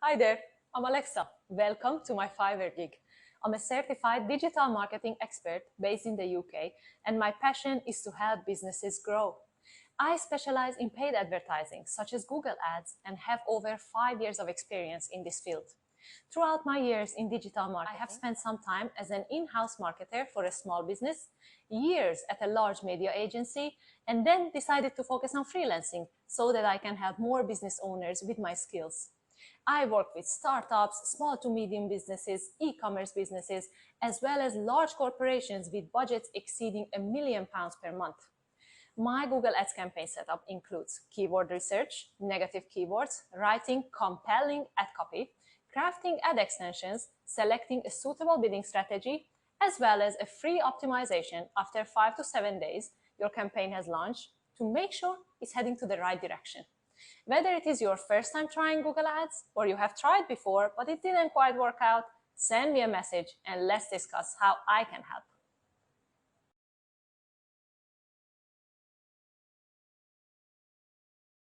Hi there, I'm Alexa. Welcome to my Fiverr gig. I'm a certified digital marketing expert based in the UK, and my passion is to help businesses grow. I specialize in paid advertising, such as Google Ads, and have over 5 years of experience in this field. Throughout my years in digital marketing, I have spent some time as an in-house marketer for a small business, years at a large media agency, and then decided to focus on freelancing so that I can help more business owners with my skills. I work with startups, small to medium businesses, e-commerce businesses, as well as large corporations with budgets exceeding £1 million per month. My Google Ads campaign setup includes keyword research, negative keywords, writing compelling ad copy, crafting ad extensions, selecting a suitable bidding strategy, as well as a free optimization after 5 to 7 days your campaign has launched to make sure it's heading to the right direction. Whether it is your first time trying Google Ads or you have tried before but it didn't quite work out, send me a message and let's discuss how I can help.